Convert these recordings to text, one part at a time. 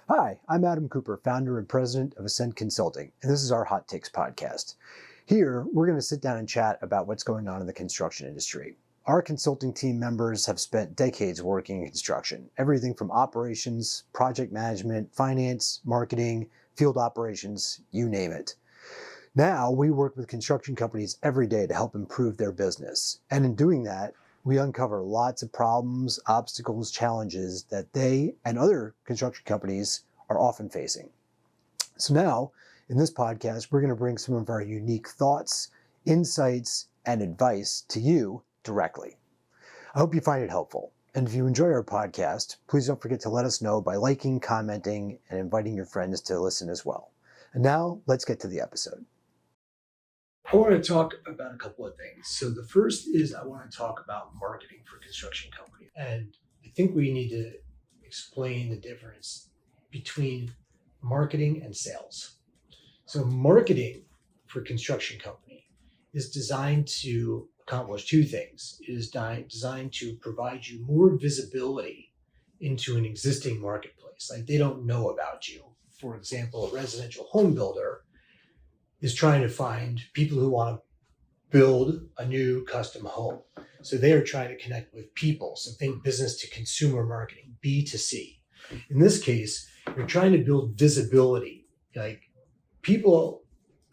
Hi, I'm Adam Cooper, founder and president of Ascent Consulting, and this is our Hot Takes podcast. Here, we're going to sit down and chat about what's going on in the construction industry. Our consulting team members have spent decades working in construction, everything from operations, project management, finance, marketing, field operations, you name it. Now, we work with construction companies every day to help improve their business, and in doing that, we uncover lots of problems, obstacles, challenges that they and other construction companies are often facing. So now, in this podcast, we're going to bring some of our unique thoughts, insights, and advice to you directly. I hope you find it helpful. And if you enjoy our podcast, please don't forget to let us know by liking, commenting, and inviting your friends to listen as well. And now, let's get to the episode. I want to talk about a couple of things. So the first is I want to talk about marketing for construction companies. And I think we need to explain the difference between marketing and sales. So marketing for construction company is designed to accomplish two things. It is designed to provide you more visibility into an existing marketplace. Like they don't know about you. For example, a residential home builder is trying to find people who want to build a new custom home. So they are trying to connect with people. So think business to consumer marketing, B2C. In this case, you're trying to build visibility. Like people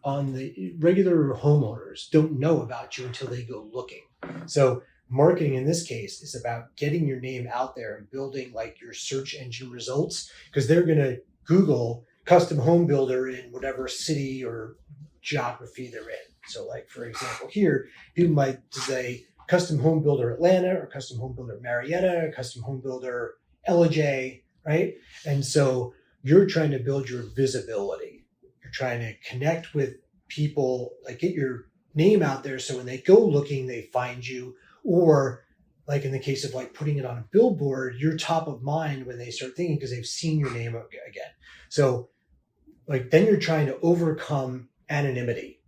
on the regular homeowners don't know about you until they go looking. So marketing in this case is about getting your name out there and building like your search engine results, because they're going to Google custom home builder in whatever city or geography they're in. So like, for example, here, people might say custom home builder Atlanta or custom home builder Marietta, or custom home builder LJ, right? And so you're trying to build your visibility. You're trying to connect with people, like get your name out there so when they go looking, they find you. Or like in the case of like putting it on a billboard, you're top of mind when they start thinking because they've seen your name again. So like then you're trying to overcome anonymity.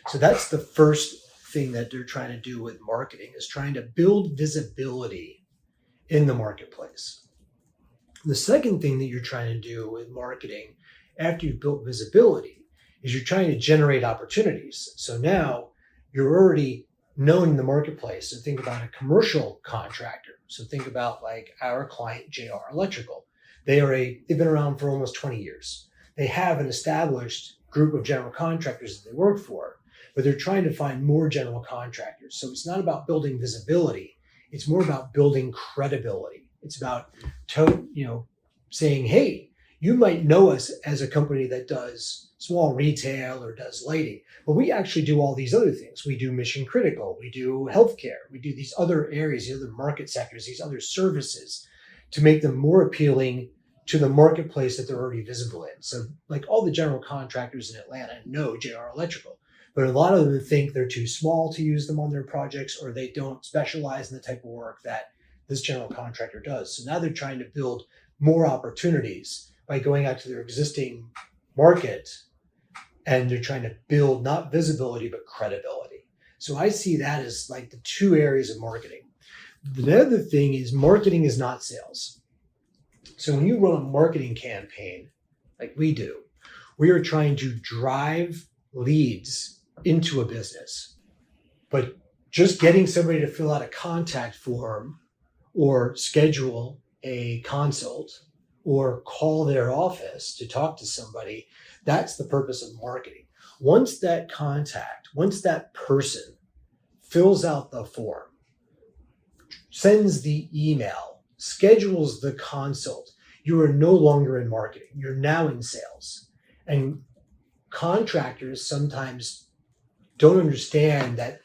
So that's the first thing that they're trying to do with marketing, is trying to build visibility in the marketplace. The second thing that you're trying to do with marketing after you've built visibility is you're trying to generate opportunities. So now you're already knowing the marketplace. So think about a commercial contractor. So think about like our client, JR Electrical. They've been around for almost 20 years. They have an established group of general contractors that they work for, but they're trying to find more general contractors. So it's not about building visibility. It's more about building credibility. It's about saying, hey, you might know us as a company that does small retail or does lighting, but we actually do all these other things. We do mission critical. We do healthcare. We do these other areas, these other market sectors, these other services to make them more appealing to the marketplace that they're already visible in. So like all the general contractors in Atlanta know JR Electrical, but a lot of them think they're too small to use them on their projects, or they don't specialize in the type of work that this general contractor does. So now they're trying to build more opportunities by going out to their existing market, and they're trying to build not visibility, but credibility. So I see that as like the two areas of marketing. The other thing is marketing is not sales. So when you run a marketing campaign, like we do, we are trying to drive leads into a business. But just getting somebody to fill out a contact form or schedule a consult or call their office to talk to somebody, that's the purpose of marketing. Once that person fills out the form, sends the email, schedules the consult, you are no longer in marketing. You're now in sales. And contractors sometimes don't understand that.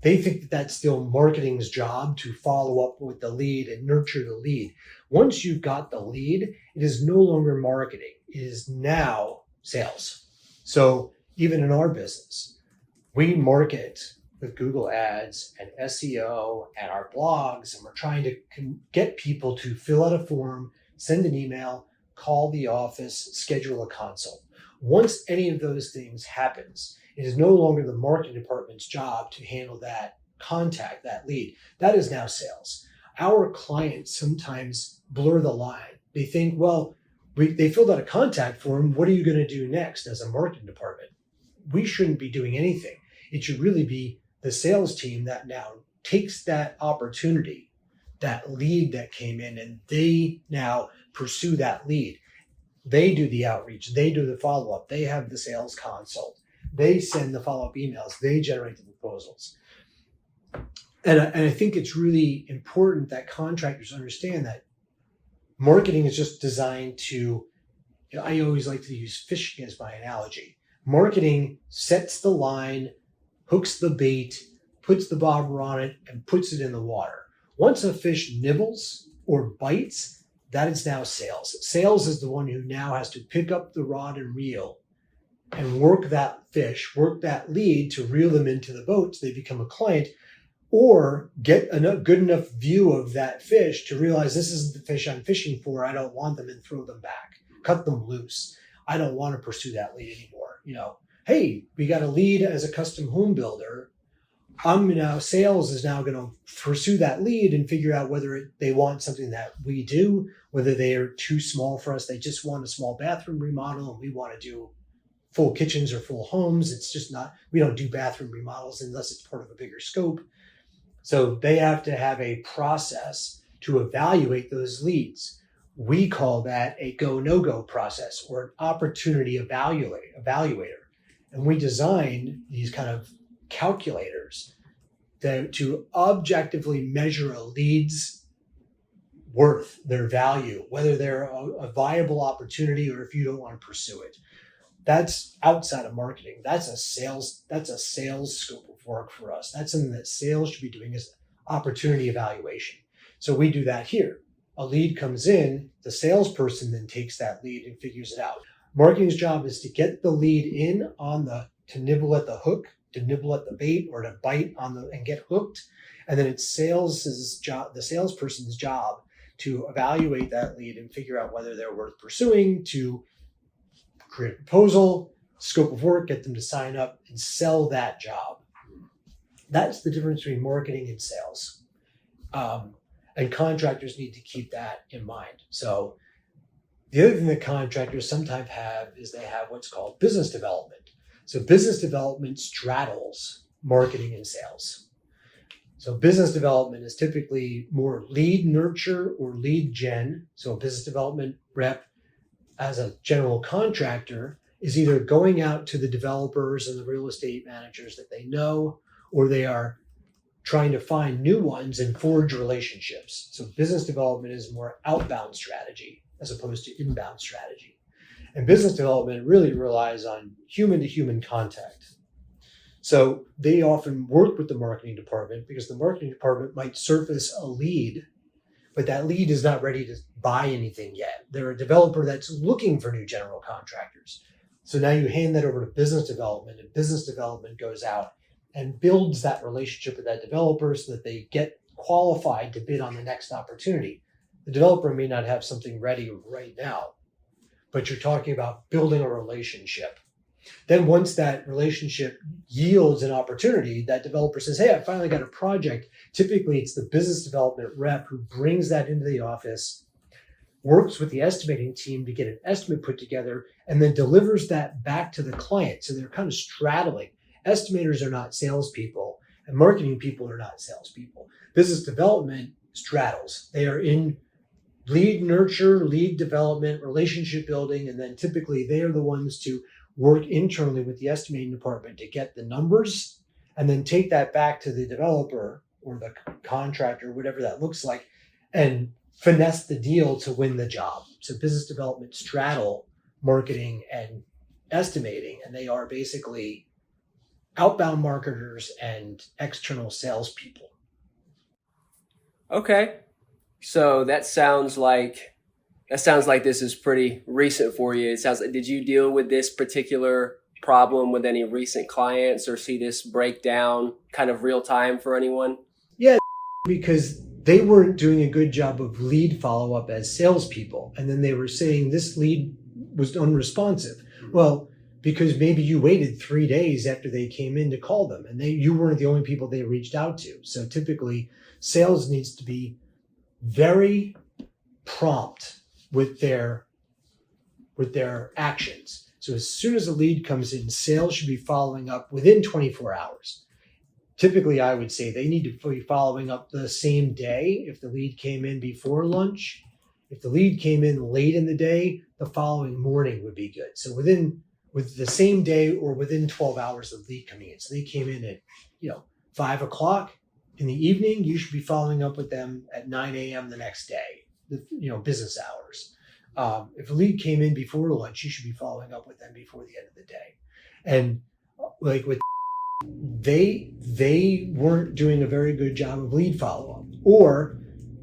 They think that that's still marketing's job to follow up with the lead and nurture the lead. Once you've got the lead, it is no longer marketing. It is now sales. So even in our business, we market with Google Ads and SEO and our blogs, and we're trying to get people to fill out a form, send an email, call the office, schedule a consult. Once any of those things happens, it is no longer the marketing department's job to handle that contact, that lead. That is now sales. Our clients sometimes blur the line. They think, well, They filled out a contact form. What are you going to do next as a marketing department? We shouldn't be doing anything. It should really be the sales team that now takes that opportunity, that lead that came in, and they now pursue that lead. They do the outreach. They do the follow-up. They have the sales consult. They send the follow-up emails. They generate the proposals. And I think it's really important that contractors understand that marketing is just designed to, I always like to use fishing as my analogy. Marketing sets the line, hooks the bait, puts the bobber on it, and puts it in the water. Once a fish nibbles or bites, that is now sales. Sales is the one who now has to pick up the rod and reel and work that fish, work that lead to reel them into the boat so they become a client, or get a good enough view of that fish to realize this isn't the fish I'm fishing for. I don't want them, and throw them back, cut them loose. I don't want to pursue that lead anymore. Hey, we got a lead as a custom home builder. Sales is now going to pursue that lead and figure out whether they want something that we do, whether they are too small for us. They just want a small bathroom remodel and we want to do full kitchens or full homes. It's just not, we don't do bathroom remodels unless it's part of a bigger scope. So they have to have a process to evaluate those leads. We call that a go, no-go process, or an opportunity evaluator. And we design these kind of calculators to objectively measure a lead's worth, their value, whether they're a viable opportunity or if you don't want to pursue it. That's outside of marketing. That's a sales scope of work for us. That's something that sales should be doing, is opportunity evaluation. So we do that here. A lead comes in, the salesperson then takes that lead and figures it out. Marketing's job is to get the lead in to nibble at the hook, to nibble at the bait, or to bite and get hooked. And then it's the salesperson's job to evaluate that lead and figure out whether they're worth pursuing, to create a proposal, scope of work, get them to sign up and sell that job. That's the difference between marketing and sales. And contractors need to keep that in mind. So the other thing that contractors sometimes have is they have what's called business development. So business development straddles marketing and sales. So business development is typically more lead nurture or lead gen. So a business development rep, as a general contractor, is either going out to the developers and the real estate managers that they know, or they are trying to find new ones and forge relationships. So business development is more outbound strategy as opposed to inbound strategy. And business development really relies on human-to-human contact. So they often work with the marketing department because the marketing department might surface a lead, but that lead is not ready to buy anything yet. They're a developer that's looking for new general contractors. So now you hand that over to business development, and business development goes out and builds that relationship with that developer so that they get qualified to bid on the next opportunity. The developer may not have something ready right now, but you're talking about building a relationship. Then once that relationship yields an opportunity, that developer says, hey, I finally got a project. Typically, it's the business development rep who brings that into the office, works with the estimating team to get an estimate put together, and then delivers that back to the client. So they're kind of straddling. Estimators are not salespeople, and marketing people are not salespeople. Business development straddles. They are in lead nurture, lead development, relationship building, and then typically they are the ones to work internally with the estimating department to get the numbers and then take that back to the developer or the contractor, whatever that looks like, and finesse the deal to win the job. So business development straddle marketing and estimating, and they are basically outbound marketers and external salespeople. Okay. So that sounds like this is pretty recent for you. It sounds like, did you deal with this particular problem with any recent clients or see this breakdown kind of real time for anyone? Yeah, because they weren't doing a good job of lead follow-up as salespeople. And then they were saying this lead was unresponsive. Well, because maybe you waited 3 days after they came in to call them, and you weren't the only people they reached out to. So typically sales needs to be very prompt with their with their actions. So as soon as a lead comes in, sales should be following up within 24 hours. Typically, I would say they need to be following up the same day if the lead came in before lunch. If the lead came in late in the day, the following morning would be good. So with the same day or within 12 hours of lead coming in. So they came in at 5 o'clock in the evening, you should be following up with them at 9 a.m. the next day, business hours. If a lead came in before lunch, you should be following up with them before the end of the day. And like with they weren't doing a very good job of lead follow-up, or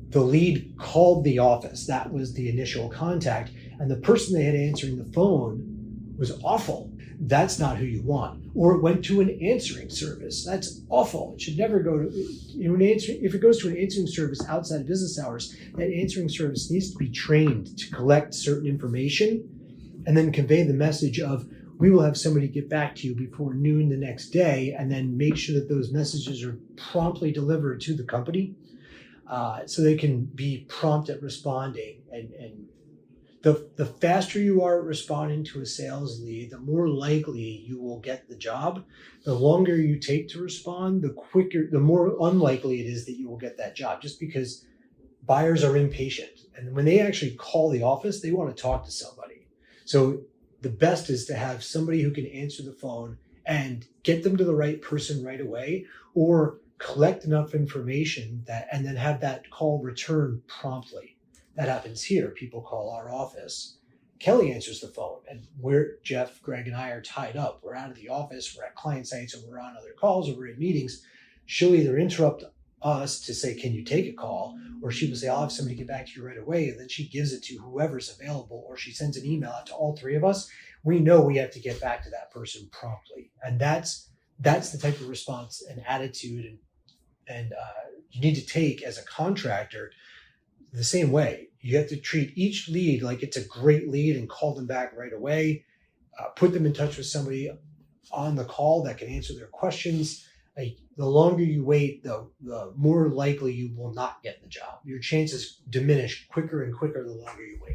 the lead called the office. That was the initial contact, and the person they had answering the phone was awful. That's not who you want. Or it went to an answering service. That's awful. It should never go to if it goes to an answering service outside of business hours, that answering service needs to be trained to collect certain information and then convey the message of, we will have somebody get back to you before noon the next day, and then make sure that those messages are promptly delivered to the company so they can be prompt at responding. And the faster you are at responding to a sales lead, the more likely you will get the job. The longer you take to respond, the more unlikely it is that you will get that job, just because buyers are impatient. And when they actually call the office, they want to talk to somebody. So the best is to have somebody who can answer the phone and get them to the right person right away, or collect enough information and then have that call return promptly. That happens here. People call our office. Kelly answers the phone, and Jeff, Greg, and I are tied up. We're out of the office, we're at client sites, or we're on other calls, or we're in meetings. She'll either interrupt us to say, can you take a call? Or she will say, I'll have somebody get back to you right away. And then she gives it to whoever's available, or she sends an email out to all three of us. We know we have to get back to that person promptly. And that's the type of response and attitude and you need to take as a contractor the same way. You have to treat each lead like it's a great lead and call them back right away. Put them in touch with somebody on the call that can answer their questions. Like, the longer you wait, the more likely you will not get the job. Your chances diminish quicker and quicker the longer you wait.